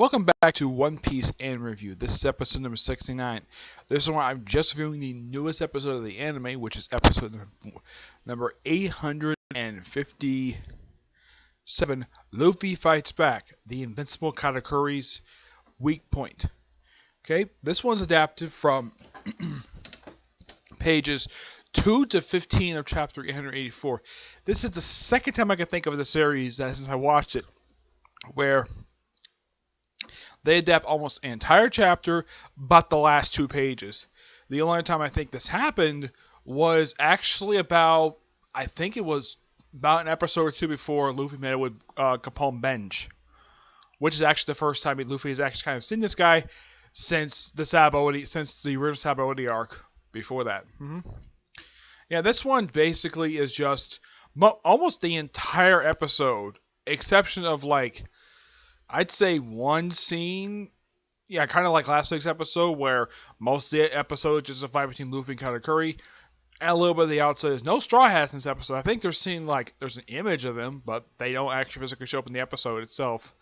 Welcome back to One Piece in Review. This is episode number 69. This is where I'm just reviewing the newest episode of the anime, which is episode number 857. Luffy Fights Back, the Invincible Katakuri's weak point. Okay, this one's adapted from pages 2 to 15 of chapter 884. This is the second time I can think of the series since I watched it, where they adapt almost an entire chapter, but the last 2 pages. The only time I think this happened was actually about, I think it was about an episode or 2 before Luffy met with Capone Benj, which is actually the first time Luffy has actually kind of seen this guy since the original Sabaody arc. Before that, yeah, this one basically is just almost the entire episode, exception of like, I'd say one scene, yeah, kind of like last week's episode, where most of the episode is just a fight between Luffy and Katakuri, and a little bit of the outside. There's no Straw Hats in this episode. I think there's an image of them, but they don't actually physically show up in the episode itself.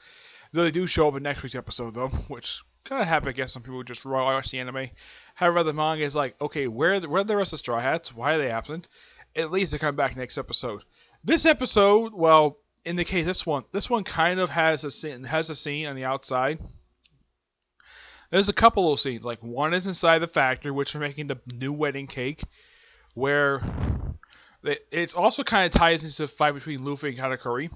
Though they do show up in next week's episode, though, which kind of happens. I guess some people just watch the anime. However, the manga is like, okay, where are the rest of the Straw Hats? Why are they absent? At least they come back next episode. This episode, well, in the case this one kind of has a scene on the outside. There's a couple little scenes. Like, one is inside the factory, which are making the new wedding cake, where it also kind of ties into the fight between Luffy and Katakuri.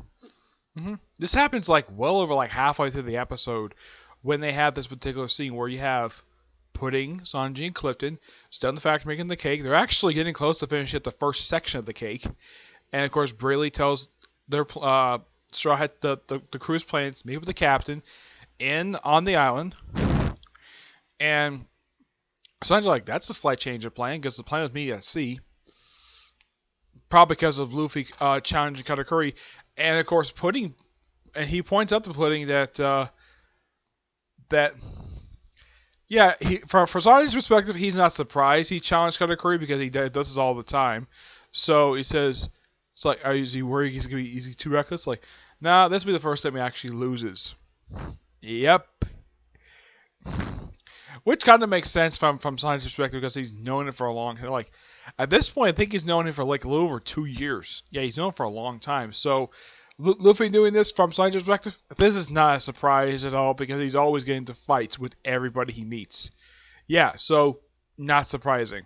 This happens like well over like halfway through the episode, when they have this particular scene where you have Pudding, Sanji, and Clifton still in the factory making the cake. They're actually getting close to finishing the first section of the cake, and of course Brayley tells their Straw Hat the crew's plans to meet with the captain on the island, and Sanji's like, that's a slight change of plan, because the plan was me at sea, probably because of Luffy challenging Katakuri. And of course Pudding, and he points out to Pudding that from Sanji's perspective, he's not surprised he challenged Katakuri, because he does this all the time. So he says, it's like, is he worried he's too reckless? Like, nah, this will be the first time he actually loses. Yep. Which kind of makes sense from Sanji's perspective, because he's known it for a long time. Like, at this point, I think he's known him for like a little over 2 years. Yeah, he's known him for a long time. So, Luffy doing this from Sanji's perspective, this is not a surprise at all, because he's always getting into fights with everybody he meets. Yeah, so, not surprising.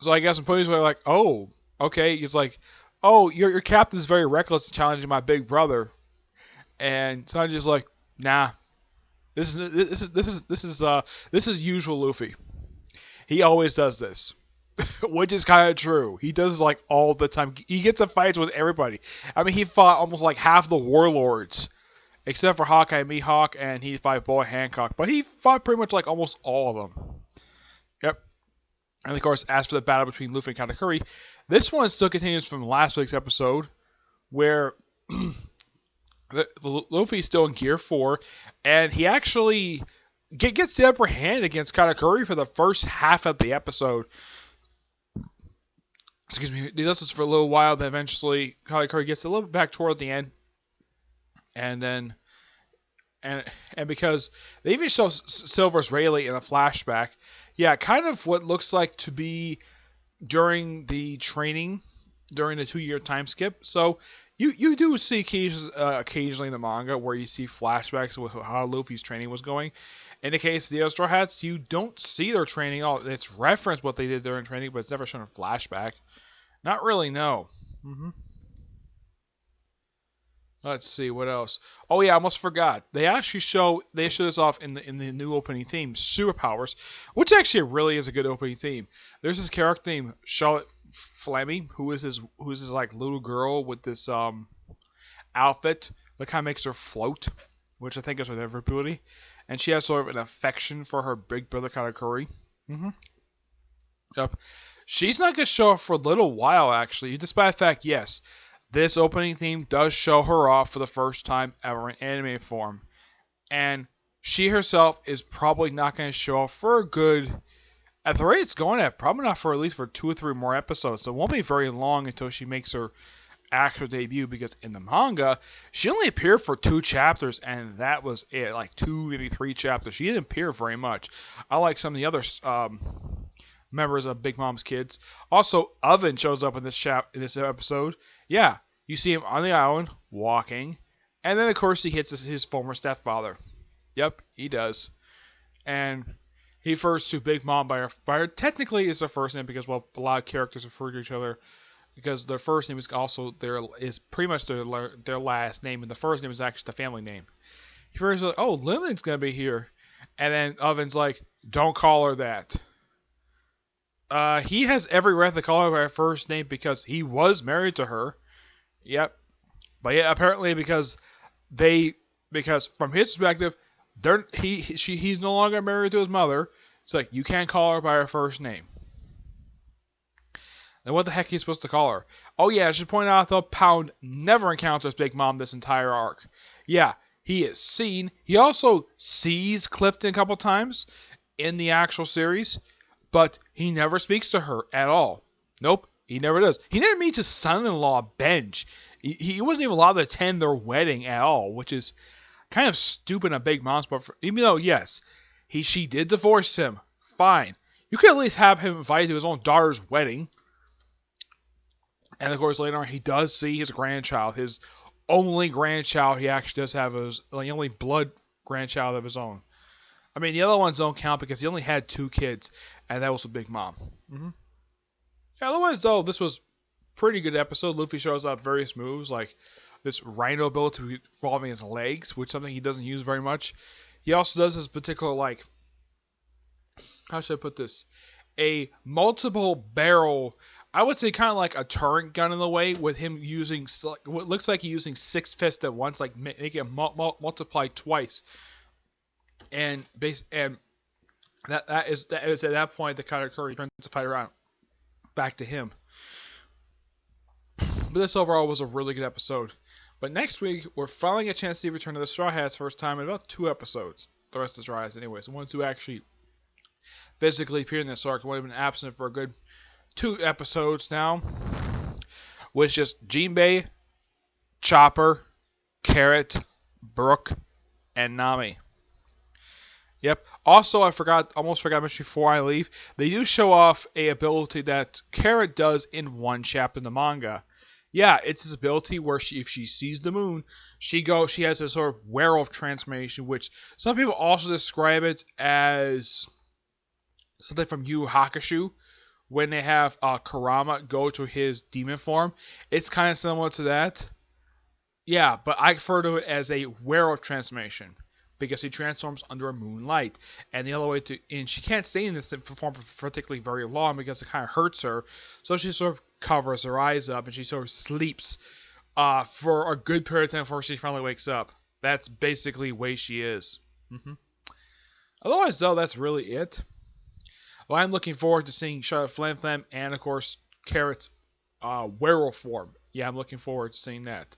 So I guess Pudding's like, oh, okay. He's like, oh, your captain's very reckless in challenging my big brother, and Sanji's like, nah, this is usual Luffy. He always does this, which is kind of true. He does this like all the time. He gets in fights with everybody. I mean, he fought almost like half the warlords, except for Hawkeye, Mihawk, and he fought Boy Hancock. But he fought pretty much like almost all of them. Yep. And of course, as for the battle between Luffy and Katakuri, this one still continues from last week's episode, where Luffy's still in Gear 4, and he actually gets the upper hand against Katakuri for the first half of the episode. Excuse me. He does this for a little while, then eventually Katakuri gets a little bit back toward the end, and then because they even show Silver's Rayleigh in a flashback. Yeah, kind of what looks like to be during the training, during the 2-year time skip. So you do see occasionally in the manga where you see flashbacks with how Luffy's training was going. In the case of the other Straw Hats, you don't see their training at all. It's referenced what they did during training, but it's never shown a flashback. Not really, no. Let's see, what else? Oh yeah, I almost forgot. They show this off in the new opening theme, Superpowers, which actually really is a good opening theme. There's this character named Charlotte Fleming, who is this like little girl with this outfit that kind of makes her float, which I think is her ability, and she has sort of an affection for her big brother Katakuri. Yep. She's not gonna show up for a little while, actually, despite the fact, yes, this opening theme does show her off for the first time ever in anime form. And she herself is probably not going to show up for a good, at the rate it's going at, probably not for at least for 2 or 3 more episodes. So it won't be very long until she makes her actual debut, because in the manga, she only appeared for 2 chapters, and that was it. Like 2, maybe 3 chapters. She didn't appear very much. I like some of the other members of Big Mom's kids. Also, Oven shows up in this episode. Yeah, you see him on the island walking, and then of course he hits his former stepfather. Yep, he does. And he refers to Big Mom by her technically is their first name, because well, a lot of characters refer to each other because their first name is also is pretty much their last name, and the first name is actually the family name. He refers to, oh, Lillian's gonna be here, and then Oven's like, don't call her that. He has every right to call her by her first name because he was married to her. Yep. But yeah, apparently because from his perspective, he's no longer married to his mother. It's like, you can't call her by her first name. Then what the heck are you supposed to call her? Oh yeah, I should point out though, Pound never encounters Big Mom this entire arc. Yeah, he is seen. He also sees Clifton a couple times in the actual series, but he never speaks to her at all. Nope, he never does. He never meets his son-in-law, Benj. He wasn't even allowed to attend their wedding at all, which is kind of stupid on Big Mom's part. Even though, yes, she did divorce him. Fine. You could at least have him invited to his own daughter's wedding. And of course, later on, he does see his grandchild. His only grandchild he actually does have, is the only blood grandchild of his own. I mean, the other ones don't count because he only had 2 kids, and that was with Big Mom. Yeah, otherwise, though, this was a pretty good episode. Luffy shows off various moves, like this Rhino ability involving his legs, which is something he doesn't use very much. He also does this particular, like, how should I put this? A multiple barrel, I would say kind of like a turret gun in the way, with him using what looks like he's using 6 fists at once, like making it multiply twice. And that is at that point the Katakuri turns the fight around back to him. But this overall was a really good episode. But next week we're finally get a chance to see Return of the Straw Hats first time in about 2 episodes. The rest of the Straw Hats, anyways, the ones who actually physically appeared in this arc would have been absent for a good 2 episodes now, with just Jinbei, Chopper, Carrot, Brook, and Nami. Yep. Also, almost forgot to mention before I leave, they do show off a ability that Carrot does in 1 chapter in the manga. Yeah, it's his ability where if she sees the moon, she has a sort of werewolf transformation, which some people also describe it as something from Yu Yu Hakusho, when they have Kurama go to his demon form. It's kind of similar to that. Yeah, but I refer to it as a werewolf transformation, because he transforms under a moonlight. And the other way and she can't stay in this form for particularly very long because it kind of hurts her. So she sort of covers her eyes up and she sort of sleeps for a good period of time before she finally wakes up. That's basically the way she is. Otherwise, though, that's really it. Well, I'm looking forward to seeing Charlotte Flam Flam and, of course, Carrot's werewolf form. Yeah, I'm looking forward to seeing that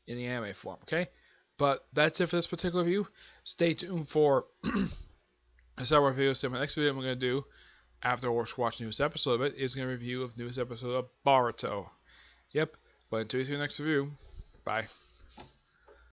in the anime form, okay? But that's it for this particular review. Stay tuned for a several reviews. So my next video I'm going to do, after watch the newest episode of it, is going to review of the newest episode of Boruto. Yep. But until you see the next review, bye.